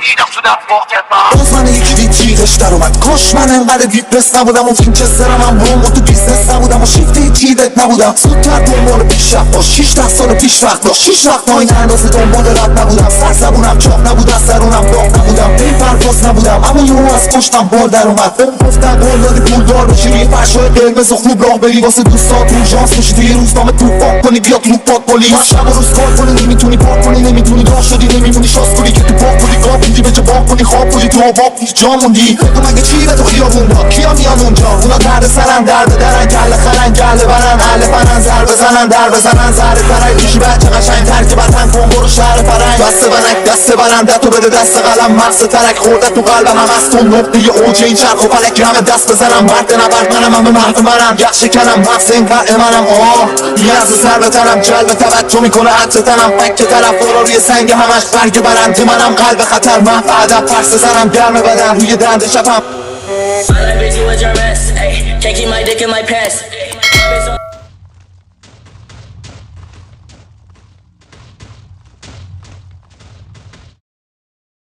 ریدم تو دست واقعا باز من یکی دید جیغش در اومد. کاش من انقدر دیپرس نبودم و وینچسترم هم روم و تو بیزنس نبودم و شیفته جیبت نبودم. زودتر دنبال پیشرفت داشت 16 سال پیش وقت داشت. 6 وقت تا این اندازه دنبال رد نبودم. سر زبونم چاق نبود از درونم داغ نبودم. این پرواز نبودم اما یهو از پشتم بال در اومد. بهم گفتن قول دادی پولدار بشی روی فرشای قرمز و خوب راه بری واسه دوستات اورژانس بشی توی روزنامه توفاق کنی بیاد تو پاک پلیس. شب و روز کار کنی نمیتونی پاک کنی نمیتونی راه شدی نمیمونی شاس کنی که تو پاک کنی گاه بودی به جا باک کنی خواب کنی تو آباب پیش جا موندی. تو مگه چی به تو خیابون داد کیا میان اونجا اونا درد سرن درد درن کله خرن گله برن اهل فنن زر بزنن در بزنن زهر فرای پیشی بچه قشنگ ترک وطن کن برو شهر فرنگ. دست برنده تو بده دست قلم مغز ترک خورده تو قلبم هم از تو نقطه اوج این چرخ و فلک همه دست بزنم برد نبرد منم همه محو منم یخ شکنم مغز این قرع منم نیاز سر به تنم جلب توجه میکنه حدس تنم فک طرف برا روی سنگ همش برگ برنده منم قلب خطر من ادب پرس زنم گرم بدن روی دنده شبم. My life is you a germ mess, ayy. Can't keep my dick in my pants.